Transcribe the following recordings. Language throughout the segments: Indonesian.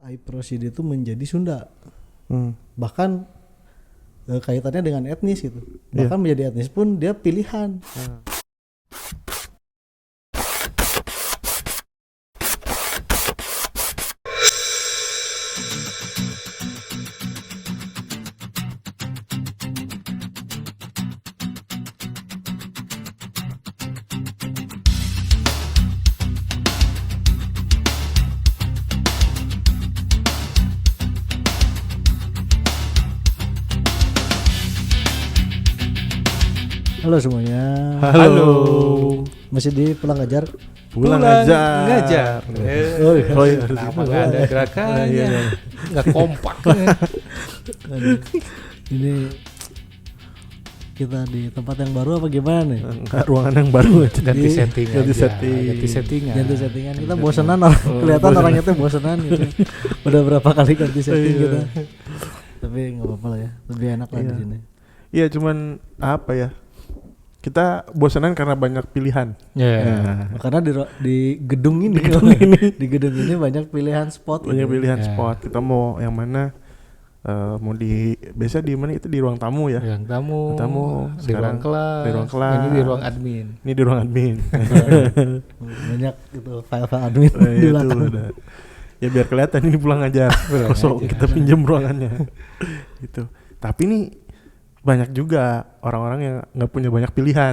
Aiprosid itu menjadi Sunda. Bahkan kaitannya dengan etnis gitu. Bahkan menjadi etnis pun dia pilihan. Halo semuanya. Halo. Masih di Pulang Ngajar. Pulang ngajar. Oh iya. Kenapa nggak ada gerakannya? Nggak kompak. Ini kita di tempat yang baru apa gimana nih? Enggak, ruangan yang baru aja. Ganti setting. Ganti settingan. Kita bosenan kelihatan orangnya tuh bosenan gitu. Udah berapa kali ganti setting kita. Tapi nggak apa-apa lah ya. Lebih enak lah di sini. Iya, cuman apa ya? Kita bosanan karena banyak pilihan. Karena di gedung ini, di gedung ini banyak pilihan spot. Banyak pilihan spot. Kita mau yang mana? Mau biasa di mana itu di ruang tamu ya? Ruang tamu. Di Sekarang ruang kelas. Ini di ruang admin. Ini di ruang admin. Banyak itu file-file admin di belakang. Ya biar kelihatan ini pulang ngajar. Kosong kita pinjam ruangannya. Gitu. Tapi nih banyak juga orang-orang yang nggak punya banyak pilihan.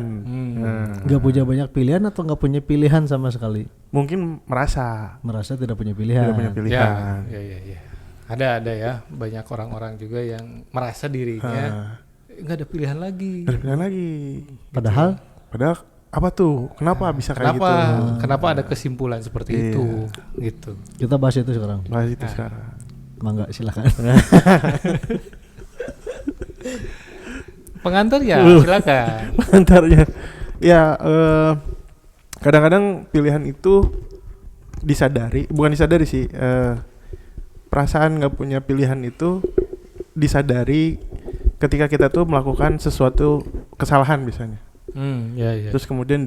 Nggak punya banyak pilihan atau nggak punya pilihan sama sekali? Mungkin merasa tidak punya pilihan. Tidak punya pilihan. Ya. Ada ya banyak orang-orang juga yang merasa dirinya nggak ada pilihan lagi. Ada pilihan lagi. Padahal apa tuh? Kenapa bisa kayak gitu? Kenapa ada kesimpulan seperti itu? Gitu. Kita bahas itu sekarang. Sekarang. Mangga silakan. Pengantar ya silakan. Pengantarnya ya kadang-kadang pilihan itu bukan disadari sih, perasaan nggak punya pilihan itu disadari ketika kita tuh melakukan sesuatu kesalahan misalnya. Ya. Terus kemudian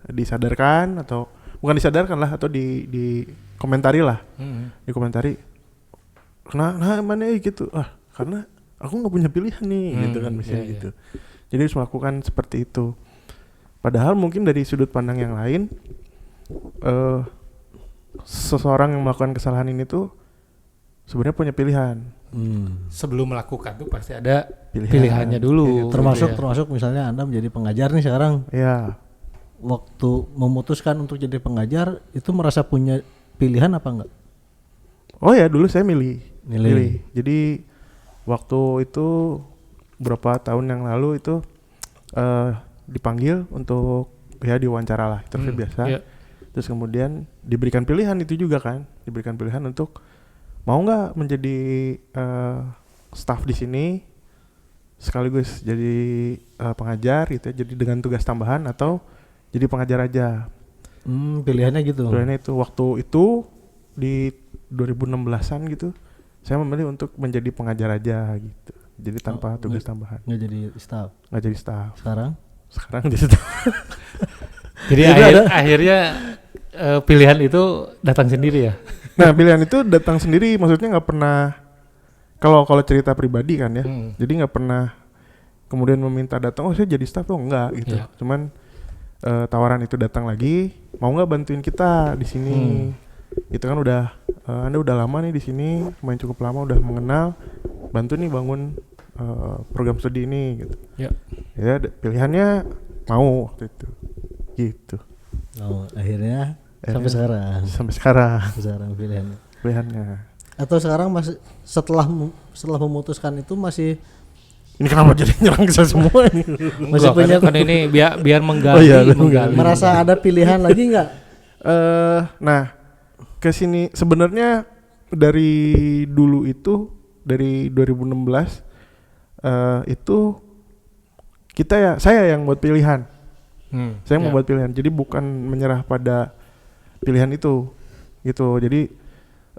disadarkan atau bukan disadarkan lah atau di komentari lah. Dikomentari kenapa mana gitu, karena aku nggak punya pilihan nih, gitu kan misalnya gitu. Jadi harus melakukan seperti itu. Padahal mungkin dari sudut pandang yang lain, seseorang yang melakukan kesalahan ini tuh sebenarnya punya pilihan. Sebelum melakukan tuh pasti ada pilihannya dulu. Termasuk misalnya Anda menjadi pengajar nih sekarang. Iya. Waktu memutuskan untuk jadi pengajar itu merasa punya pilihan apa enggak? Oh ya, dulu saya milih. Jadi waktu itu beberapa tahun yang lalu itu dipanggil untuk diwawancara lah, interview biasa. Yeah. Terus kemudian diberikan pilihan itu juga kan, diberikan pilihan untuk mau nggak menjadi staff di sini sekaligus jadi pengajar gitu, jadi dengan tugas tambahan atau jadi pengajar aja. Pilihannya gitu. Pilihannya itu waktu itu di 2016-an gitu. Saya memilih untuk menjadi pengajar aja gitu. Jadi tanpa tugas tambahan. Nggak jadi staff. Sekarang jadi staff. Jadi akhirnya pilihan itu datang sendiri ya. Nah, pilihan itu datang sendiri, maksudnya nggak pernah. Kalau cerita pribadi kan ya. Jadi nggak pernah kemudian meminta datang. Oh saya jadi staff, enggak gitu. Yeah. Cuman tawaran itu datang lagi. Mau nggak bantuin kita di sini? Itu kan udah. Anda udah lama nih di sini, main cukup lama, udah mengenal, bantu nih bangun program studi ini gitu. Ya pilihannya mau waktu itu, gitu. Akhirnya sampai sekarang pilihannya. Atau sekarang masih setelah memutuskan itu masih. Ini kenapa jadi nyerang saya semua ini? Masih punya kan ini biar menggali. Merasa ada pilihan lagi nggak? Nah. Kesini sebenarnya dari dulu itu dari 2016 itu saya yang buat pilihan. Saya mau buat pilihan. Jadi bukan menyerah pada pilihan itu gitu. Jadi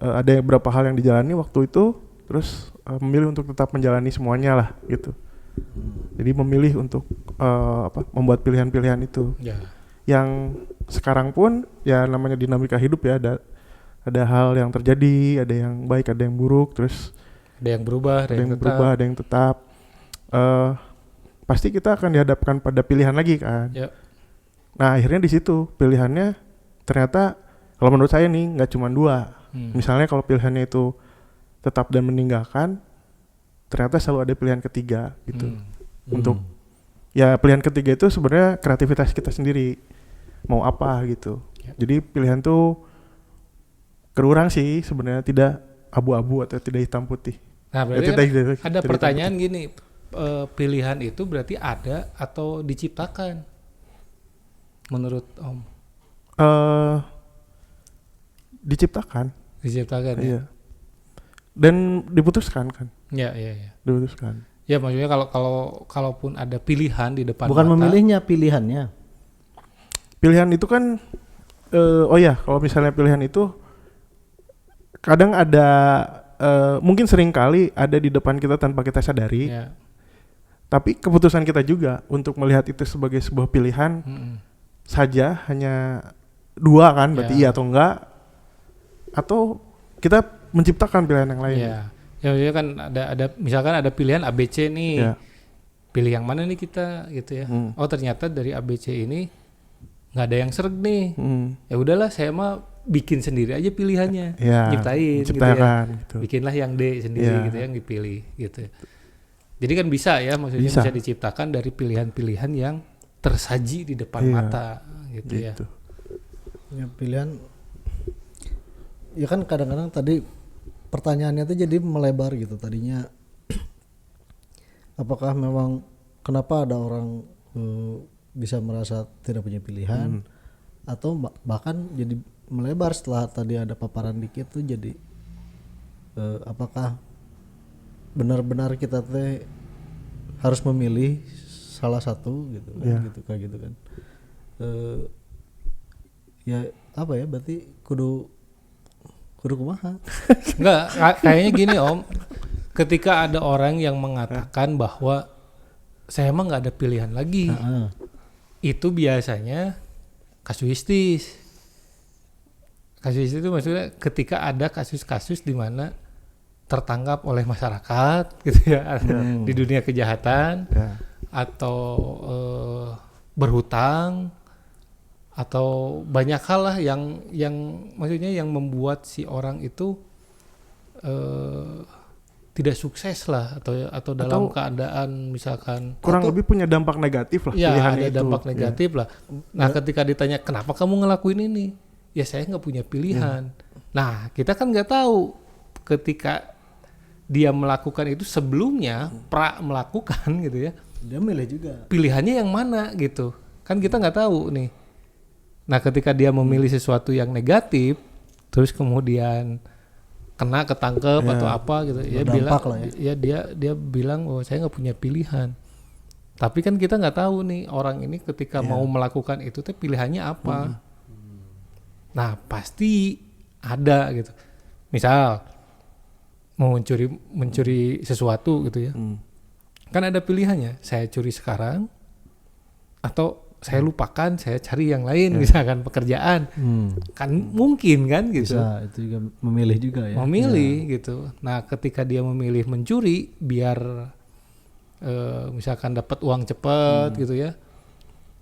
ada beberapa hal yang dijalani waktu itu, terus memilih untuk tetap menjalani semuanya lah gitu. Jadi memilih untuk membuat pilihan-pilihan itu. Yang sekarang pun ya namanya dinamika hidup ya, ada hal yang terjadi, ada yang baik, ada yang buruk, terus Ada yang berubah, ada yang berubah, ada yang tetap. Pasti kita akan dihadapkan pada pilihan lagi kan. Ya. Nah akhirnya di situ pilihannya ternyata kalau menurut saya nih nggak cuma 2. Misalnya kalau pilihannya itu tetap dan meninggalkan, ternyata selalu ada pilihan ketiga gitu. Untuk ya pilihan ketiga itu sebenarnya kreativitas kita sendiri mau apa gitu. Ya. Jadi pilihan tuh kerurang sih sebenarnya, tidak abu-abu atau tidak hitam putih. Nah berarti Tidak- kan tidak- ada tidak pertanyaan gini, pilihan itu berarti ada atau diciptakan menurut Om? Diciptakan, Diciptakan ya? iya. Dan diputuskan kan, Ya. diputuskan. Ya maksudnya kalaupun ada pilihan di depan Bukan mata, memilihnya, pilihannya. Pilihan itu kan, kalau misalnya pilihan itu kadang ada, mungkin sering kali ada di depan kita tanpa kita sadari. ya. Tapi keputusan kita juga untuk melihat itu sebagai sebuah pilihan saja, hanya 2 kan, berarti Ya. iya atau enggak, atau kita menciptakan pilihan yang lain. Ya, maksudnya kan ada misalkan ada pilihan ABC nih, Ya. pilih yang mana nih kita gitu ya? Oh ternyata dari ABC ini nggak ada yang sereg nih. Ya udahlah, saya mah bikin sendiri aja pilihannya, Ya, nyiptain gitu ya. menciptakan gitu. Bikinlah yang D sendiri Ya. gitu yang dipilih gitu. Jadi kan bisa ya, maksudnya Bisa. bisa diciptakan dari pilihan-pilihan yang tersaji di depan Iya. mata gitu ya. Gitu. Ya, pilihan. Ya kan kadang-kadang tadi pertanyaannya tuh jadi melebar gitu tadinya. Apakah memang kenapa ada orang bisa merasa tidak punya pilihan, atau bahkan jadi melebar setelah tadi ada paparan dikit tuh jadi apakah benar-benar kita teh harus memilih salah satu gitu kan, Ya. gitu kayak gitu kan. Ya apa ya, berarti kudu kumaha. Enggak, kayaknya gini Om, ketika ada orang yang mengatakan bahwa saya emang nggak ada pilihan lagi, itu biasanya kasuistis. Kasuistis itu maksudnya ketika ada kasus-kasus di mana tertangkap oleh masyarakat gitu ya, di dunia kejahatan, Ya. atau berhutang, atau banyak hal lah yang maksudnya yang membuat si orang itu tidak sukses lah, atau dalam keadaan misalkan Kurang lebih punya dampak negatif lah ya pilihannya ada itu. dampak negatif lah. Nah ketika ditanya kenapa kamu ngelakuin ini, ya saya nggak punya pilihan. Nah kita kan nggak tahu ketika dia melakukan itu sebelumnya melakukan gitu ya, Dia milih juga. pilihannya yang mana gitu kan, kita nggak tahu nih. Nah ketika dia memilih sesuatu yang negatif terus kemudian kena ketangkep atau apa gitu, ya bilang Berdampak lah ya. dia bilang oh saya nggak punya pilihan. Tapi kan kita nggak tahu nih orang ini ketika mau melakukan itu teh pilihannya apa. Nah pasti ada gitu, misal mau mencuri sesuatu gitu ya, kan ada pilihannya, saya curi sekarang atau saya lupakan, saya cari yang lain, misalkan pekerjaan, kan mungkin kan gitu. Bisa, itu juga memilih juga ya. Memilih gitu. Nah ketika dia memilih mencuri biar misalkan dapat uang cepat gitu ya,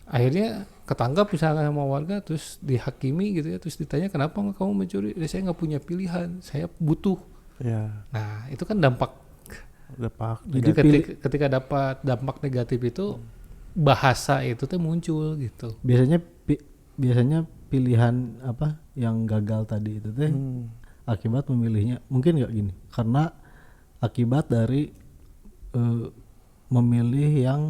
akhirnya ketangkap misalkan sama warga, terus dihakimi gitu ya, terus ditanya kenapa nggak kamu mencuri? Ya, saya nggak punya pilihan, saya butuh. Ya, Nah itu kan dampak. dampak. Jadi ketika dapat dampak negatif itu, bahasa itu tuh muncul gitu. Biasanya pilihan apa yang gagal tadi itu teh akibat memilihnya mungkin nggak gini, karena akibat dari memilih yang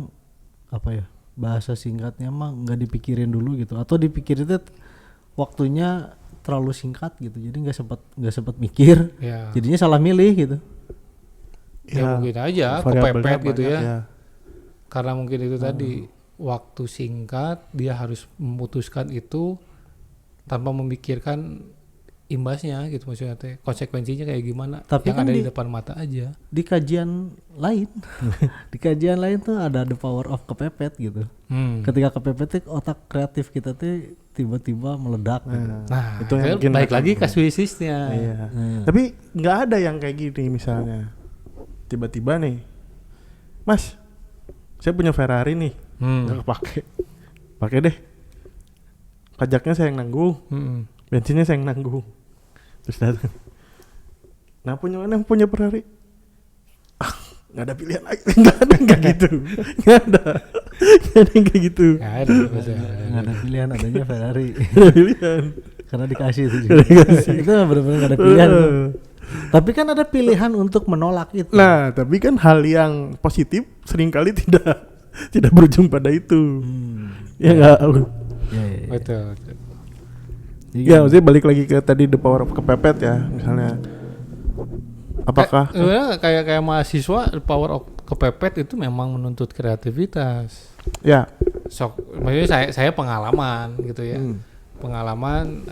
apa ya, bahasa singkatnya mah nggak dipikirin dulu gitu, atau dipikirin itu waktunya terlalu singkat gitu, jadi nggak sempat mikir, Ya. jadinya salah milih gitu. Ya mungkin aja variabelnya kepepet gitu banyak, ya. Karena mungkin itu tadi waktu singkat, dia harus memutuskan itu tanpa memikirkan imbasnya gitu, maksudnya teh konsekuensinya kayak gimana, Tapi yang kan ada di di- depan mata aja. Di kajian lain, di kajian lain tuh ada the power of kepepet gitu. Ketika kepepet tuh otak kreatif kita tuh tiba-tiba meledak gitu. Nah, Itu itu yang mungkin baik akan- lagi kasuisisnya. Iya. Tapi nggak ada yang kayak gini misalnya. Tiba-tiba nih, Mas, saya punya Ferrari nih, nggak kepake. Pakai deh. Pajaknya saya yang nanggung, bensinnya saya yang nanggung. Terus datang. Nah punya Ferrari. Nggak ada pilihan lagi. Nggak ada yang kayak gitu. Nggak ada yang kayak gitu. Nggak ada, maksudnya. Nggak ada pilihan, adanya Ferrari. Nggak ada pilihan. Karena dikasih itu juga. Itu benar-benar nggak ada pilihan. Tapi kan ada pilihan untuk menolak itu. Nah, tapi kan hal yang positif seringkali tidak berujung pada itu. Ya nggak. Ya, ya, ya. Betul. Jadi Ya, maksudnya balik lagi ke tadi the power of kepepet ya, misalnya. Apakah Sebenarnya kayak mahasiswa, power of kepepet itu memang menuntut kreativitas. ya Maksudnya saya pengalaman gitu ya. Pengalaman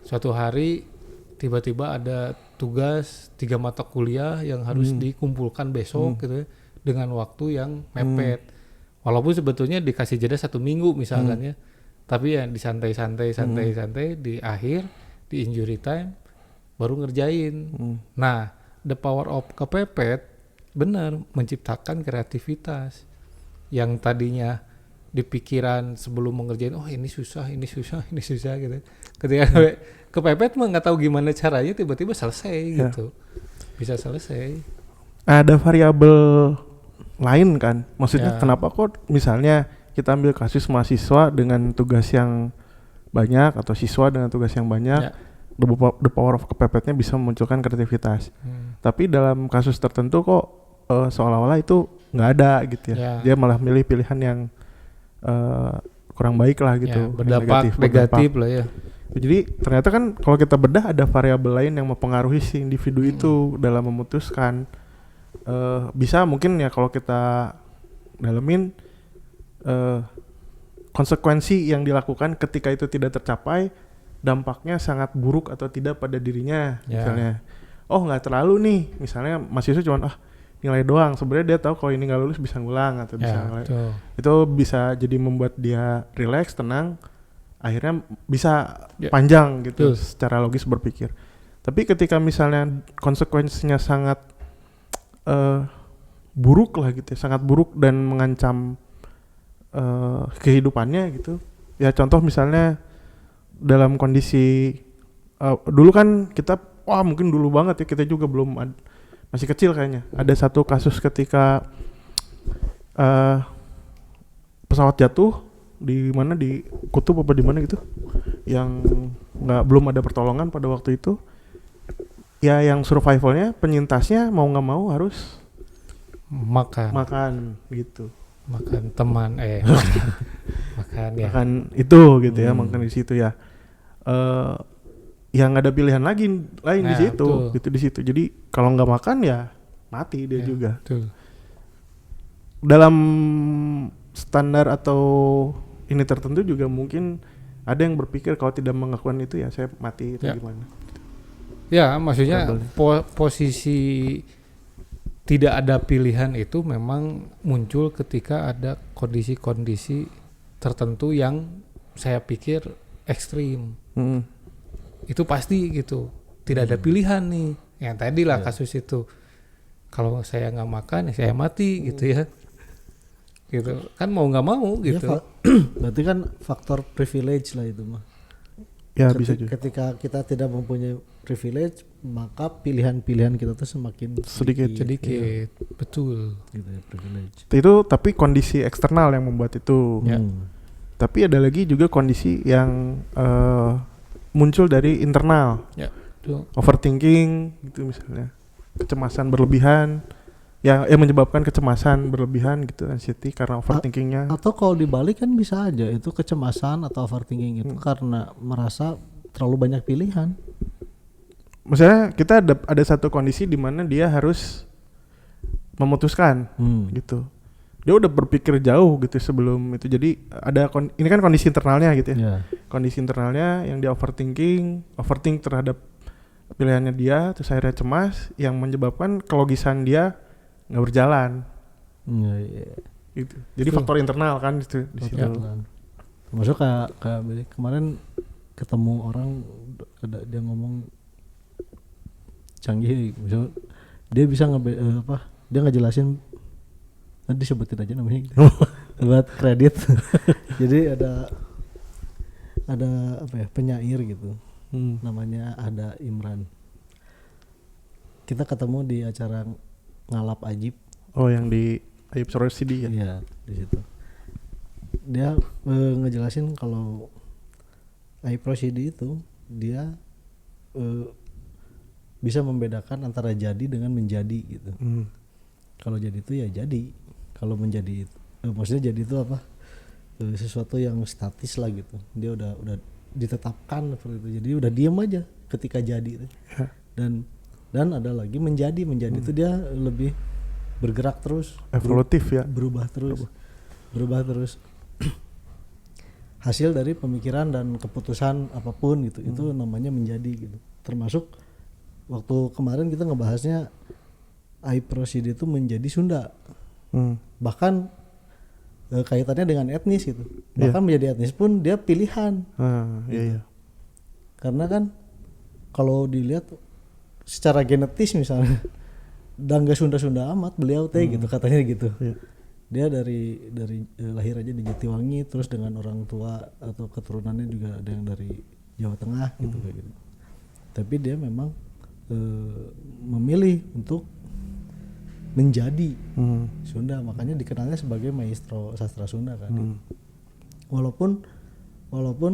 suatu hari tiba-tiba ada tugas 3 mata kuliah yang harus dikumpulkan besok gitu ya, dengan waktu yang mepet. Walaupun sebetulnya dikasih jeda 1 minggu misalkan ya. Tapi ya santai di akhir di injury time baru ngerjain. Nah, the power of kepepet benar menciptakan kreativitas yang tadinya di pikiran sebelum mengerjain, oh ini susah gitu. Ketika kepepet mah nggak tahu gimana caranya, tiba-tiba selesai gitu, bisa selesai. ada variabel lain kan? Maksudnya Ya. kenapa kok misalnya kita ambil kasus mahasiswa dengan tugas yang banyak atau siswa dengan tugas yang banyak, Ya. the power of kepepetnya bisa memunculkan kreativitas. Tapi dalam kasus tertentu kok seolah-olah itu nggak ada gitu ya. Ya. Dia malah milih pilihan yang kurang baik lah gitu. Ya, yang berdampak berdampak. negatif lah ya. Jadi ternyata kan kalau kita bedah ada variabel lain yang mempengaruhi si individu itu dalam memutuskan. Bisa mungkin ya kalau kita dalemin konsekuensi yang dilakukan ketika itu tidak tercapai, dampaknya sangat buruk atau tidak pada dirinya. Ya. Misalnya, oh nggak terlalu nih, misalnya mahasiswa cuma nilai doang, sebenarnya dia tahu kalau ini nggak lulus bisa ngulang atau bisa Ya, ngulang. betul. Itu bisa jadi membuat dia rileks, tenang, akhirnya bisa Ya. panjang gitu Betul. secara logis berpikir. Tapi ketika misalnya konsekuensinya sangat buruk lah gitu ya, sangat buruk dan mengancam kehidupannya gitu. Ya contoh misalnya dalam kondisi dulu kan kita, mungkin dulu banget ya, kita juga belum masih kecil kayaknya. Ada satu kasus ketika pesawat jatuh di mana, di kutub apa di mana gitu, yang belum ada pertolongan pada waktu itu. Ya yang survivalnya, penyintasnya mau nggak mau harus makan gitu. Makan teman makan ya. Makan itu gitu ya, makan di situ ya. Yang nggak ada pilihan lain di Nah, situ, betul. gitu di situ. Jadi kalau nggak makan ya mati dia Ya, juga. betul. Dalam standar atau ini tertentu juga mungkin ada yang berpikir kalau tidak melakukan itu ya saya mati atau Ya. gimana. Ya, maksudnya Trouble. posisi tidak ada pilihan itu memang muncul ketika ada kondisi-kondisi tertentu yang saya pikir ekstrim. Itu pasti gitu. Tidak ada pilihan nih. Yang tadi lah kasus itu. Kalau saya nggak makan ya saya mati gitu ya. Gitu. Kan mau nggak mau Ya, gitu. berarti kan faktor privilege lah itu mah. Ya bisa juga. Ketika kita tidak mempunyai privilege, maka pilihan-pilihan kita tuh semakin Sedikit. Sedikit. Betul. gitu ya, privilege. Itu tapi kondisi eksternal yang membuat itu. Ya. Tapi ada lagi juga kondisi yang muncul dari internal. Ya. Betul. Overthinking gitu misalnya. Kecemasan berlebihan. Yang menyebabkan kecemasan berlebihan gitu, anxiety karena overthinkingnya. Atau kalau dibalik kan bisa aja itu kecemasan atau overthinking itu karena merasa terlalu banyak pilihan. Misalnya kita ada satu kondisi di mana dia harus memutuskan gitu. dia udah berpikir jauh gitu sebelum itu. Jadi ada ini kan kondisi internalnya gitu ya. Yeah. Kondisi internalnya yang dia overthink terhadap pilihannya dia, terus akhirnya cemas yang menyebabkan kelogisan dia nggak berjalan. Yeah. Gitu. Jadi faktor internal kan itu di situ. Termasuk kayak kemarin ketemu orang ada dia ngomong canggih, misalnya dia bisa dia ngejelasin, nanti disebutin aja namanya gitu. Buat kredit. Jadi ada apa ya, penyair gitu, namanya Ada Imran. Kita ketemu di acara Ngalap Ajib. Oh, yang di Ayub Sorosidi ya? Iya, di situ. Dia ngejelasin kalau Ayub Rosidi itu dia bisa membedakan antara jadi dengan menjadi gitu. Kalau jadi itu ya jadi, kalau menjadi itu maksudnya jadi itu apa? Sesuatu yang statis lah gitu. Dia udah ditetapkan seperti itu. Jadi udah diem aja ketika jadi itu. Dan ada lagi menjadi itu dia lebih bergerak terus, evolutif ya, berubah terus. Hasil dari pemikiran dan keputusan apapun gitu, itu namanya menjadi gitu. Termasuk waktu kemarin kita ngebahasnya Ayub Rosidi itu menjadi Sunda, bahkan kaitannya dengan etnis gitu. Bahkan menjadi etnis pun dia pilihan. Gitu. Karena kan kalau dilihat secara genetis misalnya, dan gak Sunda amat beliau teh gitu katanya gitu. Dia dari lahir aja di Jatiwangi, terus dengan orang tua atau keturunannya juga ada yang dari Jawa Tengah gitu kayak gitu. Tapi dia memang memilih untuk menjadi Sunda, makanya dikenalnya sebagai maestro sastra Sunda kan. Walaupun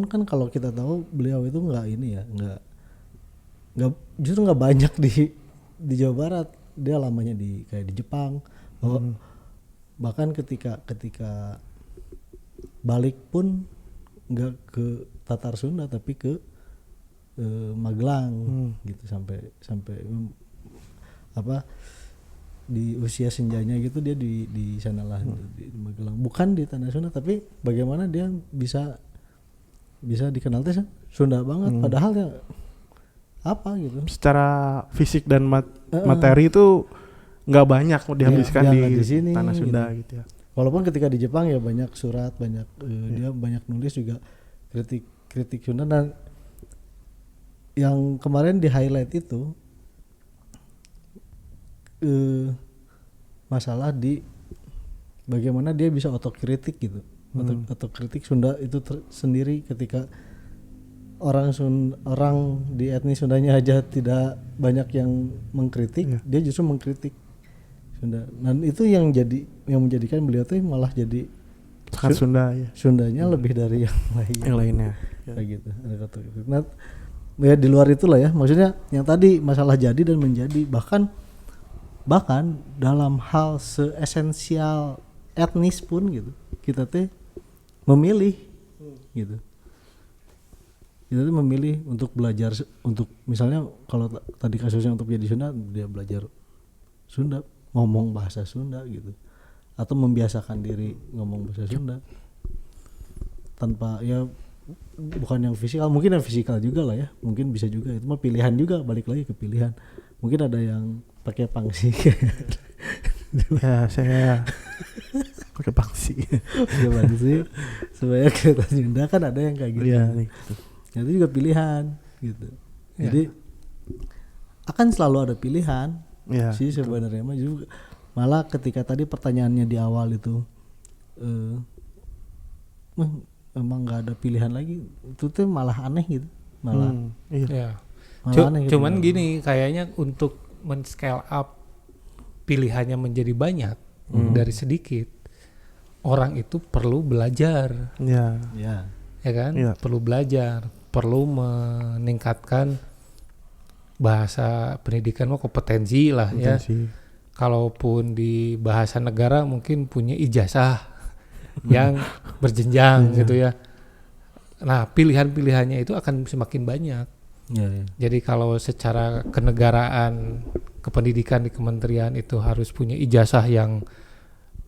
kan kalau kita tahu beliau itu justru nggak banyak di Jawa Barat. Dia lamanya kayak di Jepang. Bahkan ketika balik pun nggak ke Tatar Sunda tapi ke Magelang gitu, sampai di usia senjanya gitu dia di sanalah di Magelang, bukan di tanah Sunda, tapi bagaimana dia bisa dikenal teh Sunda banget, padahal ya apa gitu secara fisik dan materi itu nggak banyak dihabiskan di sini, tanah Sunda gitu ya. Walaupun ketika di Jepang ya banyak surat, banyak dia banyak nulis juga kritik Sunda. Dan yang kemarin di highlight itu masalah di bagaimana dia bisa otokritik gitu. Otokritik Sunda itu sendiri ketika orang di etnis Sundanya aja tidak banyak yang mengkritik, dia justru mengkritik Sunda. Dan itu yang menjadikan beliau tuh malah jadi sangat Sunda ya. Sundanya lebih dari yang lainnya. Kayak gitu. Nah, ya di luar itulah ya, maksudnya yang tadi masalah jadi dan menjadi, bahkan dalam hal seesensial etnis pun gitu, kita teh memilih gitu. Kita tuh memilih untuk belajar, untuk misalnya kalau tadi kasusnya untuk jadi Sunda, dia belajar Sunda, ngomong bahasa Sunda gitu, atau membiasakan diri ngomong bahasa Sunda tanpa ya bukan yang fisikal, mungkin yang fisikal juga lah ya, mungkin bisa juga, itu mah pilihan juga, balik lagi ke pilihan. Mungkin ada yang pakai pangsi. Ya saya pakai pangsi supaya kelihatan Sunda, kan ada yang kayak gitu. Ya, itu juga pilihan gitu. Jadi akan selalu ada pilihan sih sebenarnya mah juga. Malah ketika tadi pertanyaannya di awal itu emang nggak ada pilihan lagi, itu tuh malah aneh gitu, malah aneh gitu. Cuman gini, kayaknya untuk men-scale up pilihannya menjadi banyak dari sedikit, orang itu perlu belajar, ya kan, perlu belajar, perlu meningkatkan bahasa pendidikan, kompetensi lah ya. Kalaupun di bahasa negara mungkin punya ijazah yang berjenjang gitu ya. Nah, pilihan-pilihannya itu akan semakin banyak. Jadi kalau secara kenegaraan, kependidikan di kementerian itu harus punya ijazah yang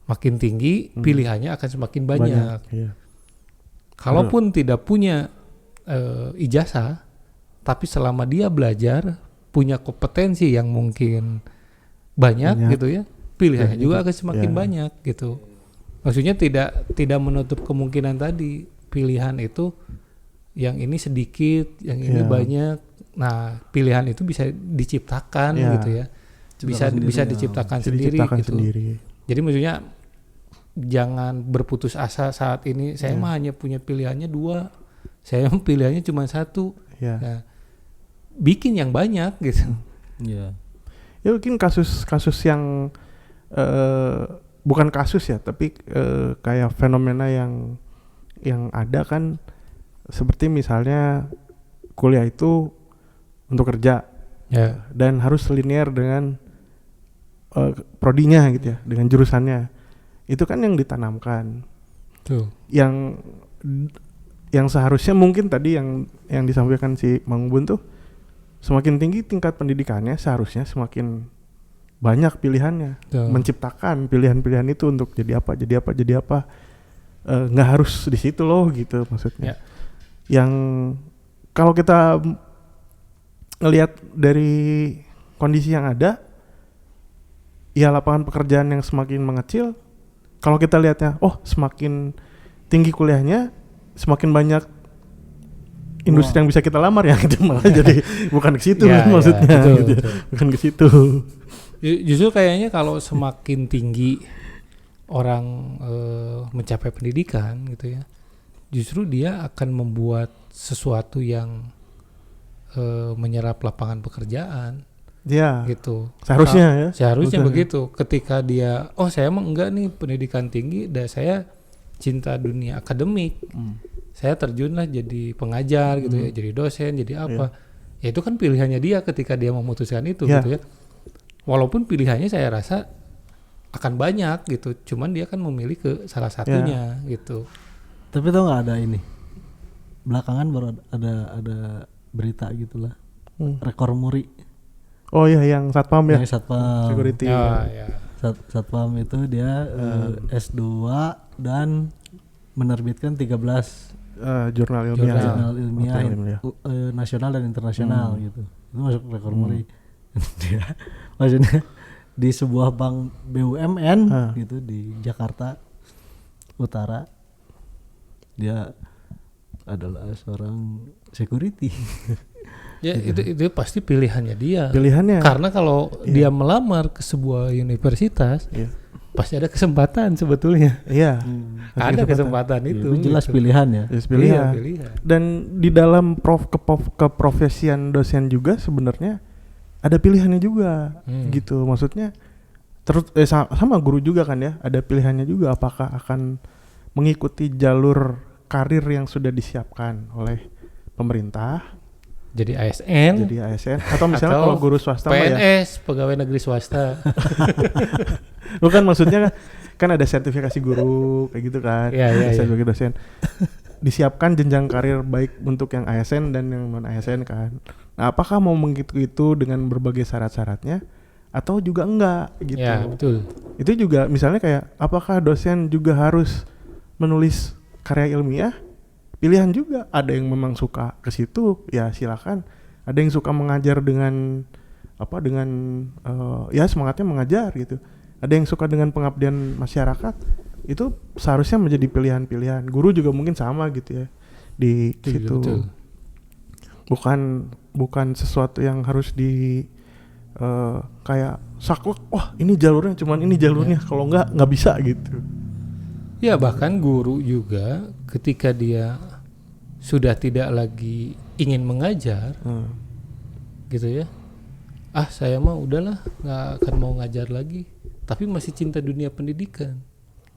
makin tinggi, pilihannya akan semakin banyak. Iya. Kalaupun tidak punya ijazah, tapi selama dia belajar, punya kompetensi yang mungkin banyak gitu ya, pilihannya juga akan semakin banyak gitu. Maksudnya tidak menutup kemungkinan tadi pilihan itu yang ini sedikit, yang ini banyak. Nah, pilihan itu bisa diciptakan gitu ya. Bisa diciptakan sendiri gitu. Jadi maksudnya jangan berputus asa saat ini. Saya mah hanya punya pilihannya 2. Saya pilihannya cuma 1. Nah, bikin yang banyak gitu. Iya. Ya mungkin kasus yang bukan kasus ya, tapi kayak fenomena yang ada kan, seperti misalnya kuliah itu untuk kerja dan harus linear dengan prodinya gitu ya, dengan jurusannya. Itu kan yang ditanamkan. Tuh. Yang seharusnya mungkin tadi yang disampaikan si Mang Bun tuh, semakin tinggi tingkat pendidikannya seharusnya semakin banyak pilihannya. Menciptakan pilihan-pilihan itu untuk jadi apa. Nggak harus di situ loh gitu maksudnya. Yang kalau kita ngelihat dari kondisi yang ada, ya lapangan pekerjaan yang semakin mengecil. Kalau kita lihatnya, semakin tinggi kuliahnya, semakin banyak industri yang bisa kita lamar ya, gitu malah jadi bukan ke situ maksudnya, betul. Bukan ke situ. Justru kayaknya kalau semakin tinggi orang mencapai pendidikan gitu ya, justru dia akan membuat sesuatu yang menyerap lapangan pekerjaan. Ya, gitu. Seharusnya Seharusnya begitu. Ketika dia, saya emang enggak nih pendidikan tinggi, dan saya cinta dunia akademik. Saya terjunlah jadi pengajar gitu ya, jadi dosen, jadi apa. Ya itu kan pilihannya dia ketika dia memutuskan itu gitu ya. Walaupun pilihannya saya rasa akan banyak gitu, cuman dia kan memilih ke salah satunya gitu. Tapi tau nggak ada ini? Belakangan baru ada berita gitulah. Rekor muri. Oh iya, yang satpam ya. Yang satpam. Security. Satpam itu dia S2 dan menerbitkan 13 jurnal ilmiah nasional dan internasional gitu. Itu masuk rekor muri. Dia maksudnya di sebuah bank BUMN gitu di Jakarta Utara, dia adalah seorang security. Ya itu pasti pilihannya dia. Pilihannya. Karena kalau dia melamar ke sebuah universitas, pasti ada kesempatan sebetulnya. Iya. Ada kesempatan itu. Itu jelas pilihan ya. Jelas pilihan. Dan di dalam keprofesian dosen juga sebenarnya ada pilihannya juga, gitu. Maksudnya terus sama guru juga kan ya, ada pilihannya juga, apakah akan mengikuti jalur karir yang sudah disiapkan oleh pemerintah. Jadi ASN atau misalnya kalau guru swasta PNS, pegawai negeri swasta. Bukan, maksudnya kan ada sertifikasi guru kayak gitu kan. Sebagai dosen. Disiapkan jenjang karir baik untuk yang ASN dan yang non ASN kan. Nah, apakah mau mengikuti itu dengan berbagai syarat-syaratnya atau juga enggak gitu. Ya, betul. Itu juga misalnya kayak apakah dosen juga harus menulis karya ilmiah? Pilihan juga, ada yang memang suka ke situ, ya silakan. Ada yang suka mengajar dengan semangatnya mengajar gitu. Ada yang suka dengan pengabdian masyarakat. Itu seharusnya menjadi pilihan-pilihan. Guru juga mungkin sama gitu ya di situ. Betul. Bukan sesuatu yang harus di kayak saklek. Wah, ini jalurnya, cuman ini jalurnya. Kalau nggak bisa gitu. Ya, bahkan guru juga ketika dia sudah tidak lagi ingin mengajar, gitu ya. Saya mah udahlah, nggak akan mau ngajar lagi. Tapi masih cinta dunia pendidikan.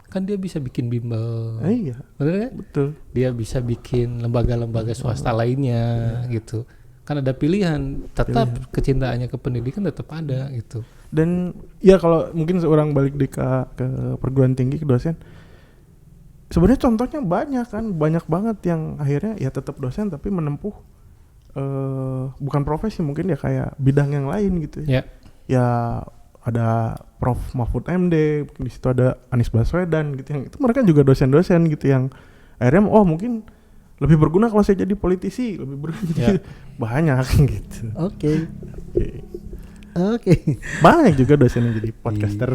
Kan dia bisa bikin bimbel. Iya. Bener kan? Betul. Dia bisa bikin lembaga-lembaga swasta lainnya, gitu. Kan ada pilihan. Tetap kecintaannya ke pendidikan tetap ada gitu. Dan ya kalau mungkin seorang balik ke perguruan tinggi, ke dosen, sebenarnya contohnya banyak banget yang akhirnya ya tetap dosen tapi menempuh bukan profesi, mungkin ya kayak bidang yang lain gitu ya. Ya ada Prof Mahfud MD, di situ ada Anies Baswedan gitu, yang itu mereka juga dosen-dosen gitu yang akhirnya mungkin lebih berguna kalau saya jadi politisi, lebih berguna banyak gitu. Oke. Banyak juga dosen yang jadi podcaster.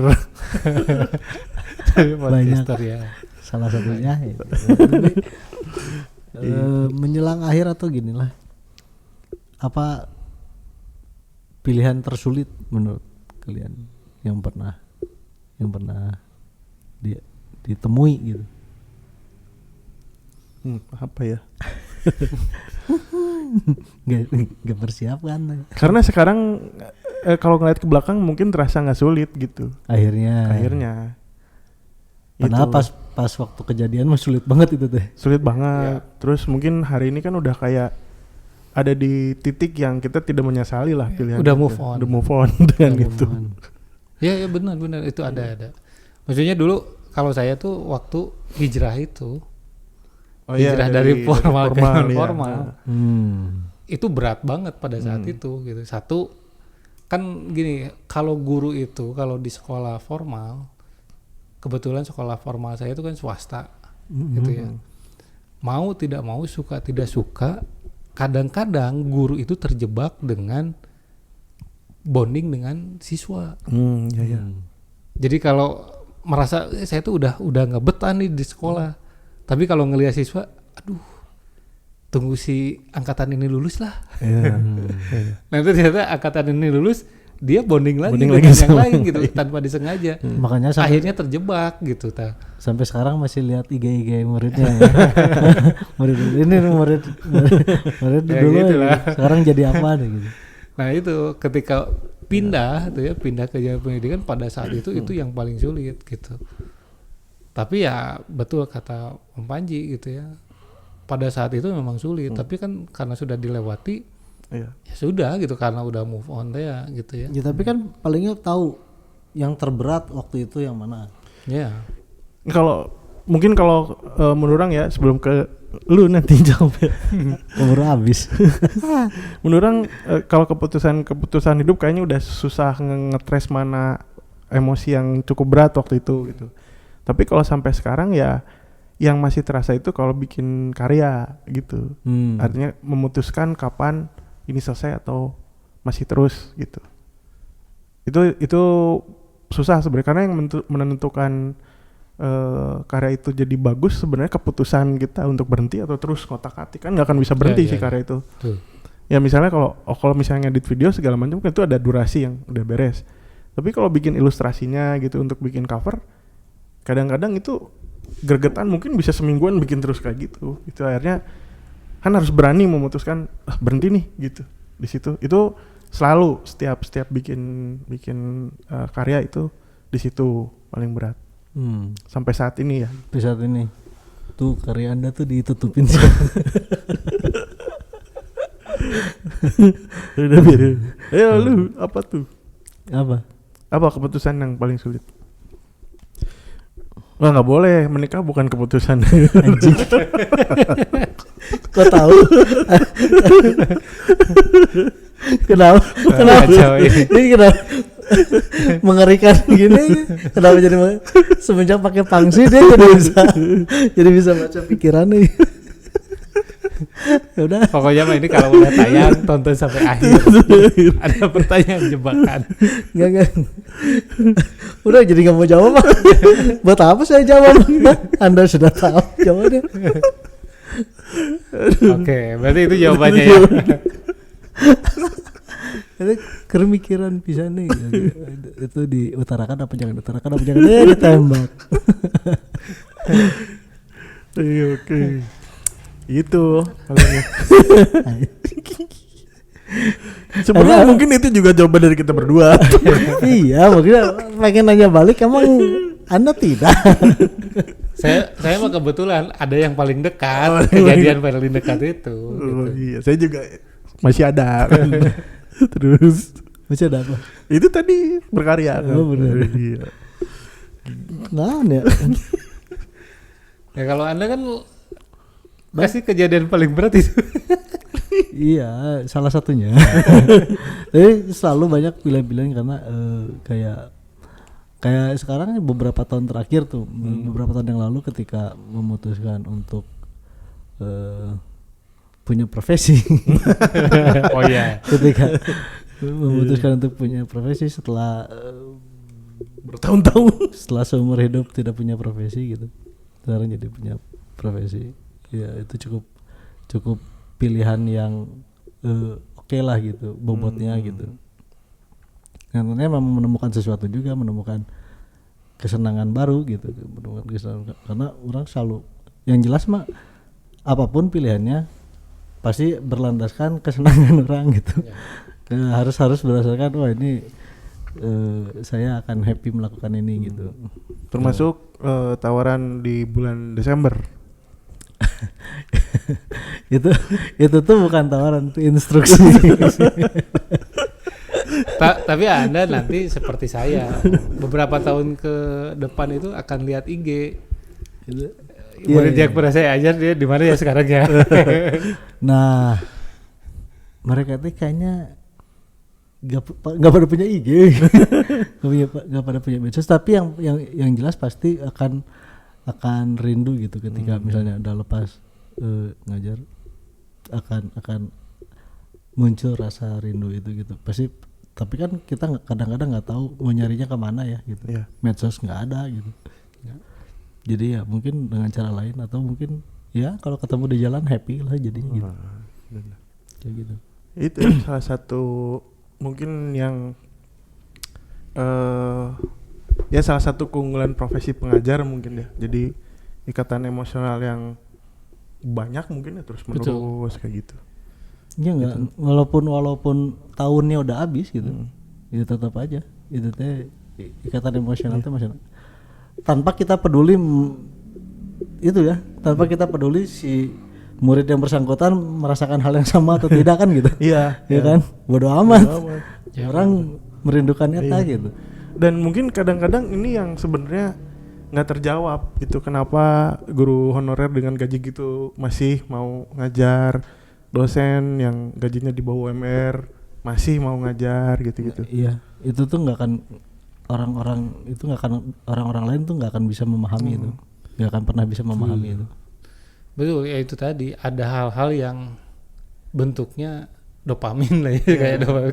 Podcaster ya. Salah satunya ya. Menjelang akhir atau gini lah, apa pilihan tersulit menurut kalian yang pernah ditemui gitu? Apa ya? Gak persiapkan. Karena sekarang kalau ngeliat ke belakang mungkin terasa nggak sulit gitu. Akhirnya. Padahal pas waktu kejadian mah sulit banget itu teh. Sulit banget. Terus mungkin hari ini kan udah kayak ada di titik yang kita tidak menyesali lah pilihan. Udah kita. move on dengan itu. Ya benar itu ada. Maksudnya dulu kalau saya tuh waktu hijrah itu hijrah dari formal ke non formal. Itu berat banget pada saat itu gitu. Satu kan gini, kalau guru itu kalau di sekolah formal, kebetulan sekolah formal saya itu kan swasta gitu ya. Mau tidak mau, suka tidak suka, kadang-kadang guru itu terjebak dengan bonding dengan siswa. Jadi kalau merasa saya tuh udah nggak betah nih di sekolah, tapi kalau ngelihat siswa, aduh, tunggu si angkatan ini lulus lah. Nanti ternyata angkatan ini lulus, dia bonding lagi dengan yang lain gitu tanpa disengaja. Makanya akhirnya terjebak gitu. Sampai sekarang masih lihat IG muridnya. murid ya dulu gitu lah. Sekarang jadi apa nih gitu. Nah itu ketika pindah ke jalur pendidikan pada saat itu yang paling sulit gitu. Tapi ya betul kata Om Panji gitu ya. Pada saat itu memang sulit, tapi kan karena sudah dilewati, ya sudah gitu, karena udah move on ya gitu ya. Ya tapi kan palingnya tahu yang terberat waktu itu yang mana. Ya. Kalau menurut orang ya, sebelum ke lu nanti jawab ya. Keburu habis. Menurut orang kalau keputusan hidup kayaknya udah susah ngetres mana emosi yang cukup berat waktu itu gitu. Tapi kalau sampai sekarang ya yang masih terasa itu kalau bikin karya gitu. Artinya memutuskan kapan ini selesai atau masih terus gitu. Itu susah sebenarnya, karena yang menentukan karya itu jadi bagus sebenarnya keputusan kita untuk berhenti atau terus ngotak-atik. Kan nggak akan bisa berhenti karya itu. Ya misalnya kalau misalnya edit video segala macam kan itu ada durasi yang udah beres. Tapi kalau bikin ilustrasinya gitu untuk bikin cover, kadang-kadang itu gregetan, mungkin bisa semingguan bikin terus kayak gitu. Itu akhirnya kan harus berani memutuskan berhenti nih gitu. Di situ itu selalu setiap bikin karya itu di situ paling berat. Sampai saat ini ya. Sampai saat ini. Tuh karya Anda tuh ditutupin. Udah biar. Ayo lu apa tuh? Apa keputusan yang paling sulit? Nggak boleh, menikah bukan keputusan. Anjing. Kok tahu? Kenapa? Ini kenapa mengerikan gini? Kenapa jadi semenjak pakai pangsi dia jadi bisa baca pikirannya. Ya udah. Pokoknya mah ini kalau udah tayang tonton sampai akhir. Ada pertanyaan jebakan. Enggak. Udah jadi nggak mau jawab. Buat apa saya jawab? Anda sudah tahu jawabannya. Oke, berarti itu jawabannya ya. Itu kemikiran bisa nih. Itu diutarakan apa jangan diutarakan apa jangan ditembak. Oke. Itu sebenarnya mungkin itu juga jawaban dari kita berdua. Iya, mungkin pengen nanya balik, emang Anda tidak? Saya mah kebetulan ada yang paling dekat, kejadian paling dekat itu. Gitu. Iya, saya juga masih ada. Terus masih ada apa? Itu tadi berkarya. Oh benar. Iya. Nah ya. Ya kalau Anda kan Pasti kejadian paling berat itu. Iya, salah satunya. Tapi selalu banyak pilihan-pilihan karena kayak sekarang beberapa tahun terakhir tuh, beberapa tahun yang lalu ketika memutuskan untuk punya profesi. Oh iya. Ketika memutuskan untuk punya profesi setelah bertahun-tahun, setelah seumur hidup tidak punya profesi gitu. Sekarang jadi punya profesi. Ya itu cukup pilihan yang oke lah gitu, bobotnya gitu. Karena memang menemukan sesuatu juga, menemukan kesenangan baru gitu, menemukan kesenangan. Karena orang selalu, yang jelas mah apapun pilihannya pasti berlandaskan kesenangan orang gitu. Harus berdasarkan wah ini saya akan happy melakukan ini gitu. Termasuk tawaran di bulan Desember. itu tuh bukan tawaran, itu instruksi. Tapi Anda nanti seperti saya, beberapa tahun ke depan itu akan lihat IG. Murid yang pernah saya ajar dia di mana ya sekarang ya. Nah, mereka tuh kayaknya nggak pada punya IG, nggak pada punya medsos. Tapi yang jelas pasti akan rindu gitu ketika misalnya udah lepas ngajar, akan muncul rasa rindu itu gitu pasti. Tapi kan kita kadang-kadang nggak tahu mau nyarinya kemana ya gitu. Medsos nggak ada gitu. Jadi ya mungkin dengan cara lain, atau mungkin ya kalau ketemu di jalan happy lah jadinya gitu. Kayak gitu. Itu salah satu mungkin yang ya salah satu keunggulan profesi pengajar mungkin ya. Jadi ikatan emosional yang banyak mungkin ya terus menerus kayak gitu. Ya enggak, gitu. walaupun tahunnya udah habis gitu. Ya tetap aja itu teh ikatan emosional teh masih tanpa kita peduli itu ya, tanpa kita peduli si murid yang bersangkutan merasakan hal yang sama atau tidak kan gitu. Iya, ya kan? Bodoh amat. Orang merindukan eta gitu. Dan mungkin kadang-kadang ini yang sebenarnya nggak terjawab gitu, kenapa guru honorer dengan gaji gitu masih mau ngajar, dosen yang gajinya di bawah UMR masih mau ngajar gitu-gitu. Iya, itu tuh nggak akan orang-orang lain tuh nggak akan bisa memahami itu, nggak akan pernah bisa memahami itu. Betul ya, itu tadi ada hal-hal yang bentuknya dopamin lah ya, kayak dopamin,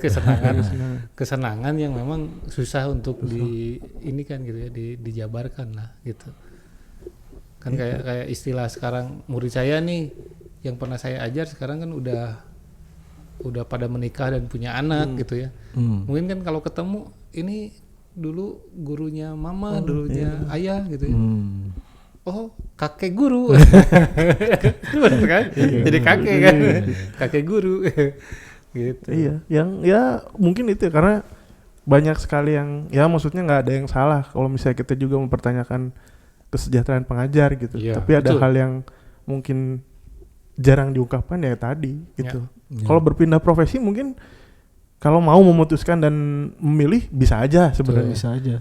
kesenangan yang memang susah untuk ini kan gitu ya, dijabarkan lah gitu kan. Kayak istilah sekarang murid saya nih yang pernah saya ajar sekarang kan udah pada menikah dan punya anak gitu ya. Mungkin kan kalau ketemu ini dulu gurunya mama, dulunya ayah gitu ya. Oh, kakek guru. Benar kan? Jadi kakek kan. Kakek guru. Gitu. Iya, yang ya mungkin itu ya, karena banyak sekali yang ya maksudnya nggak ada yang salah kalau misalnya kita juga mempertanyakan kesejahteraan pengajar gitu. Ya, tapi ada betul. hal yang mungkin jarang diungkapkan ya tadi gitu. Kalau berpindah profesi mungkin kalau mau memutuskan dan memilih bisa aja sebenarnya. Bisa aja.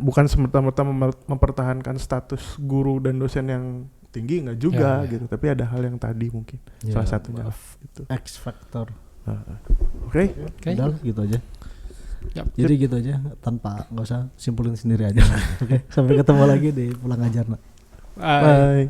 Bukan semerta-merta mempertahankan status guru dan dosen yang tinggi, nggak juga gitu. Tapi ada hal yang tadi mungkin salah satunya gitu. X factor. Oke. Udah lah, gitu aja. Yap. Jadi gitu aja, tanpa nggak usah simpulin sendiri aja. Oke, sampai ketemu lagi di Pulang Ajar. Bye.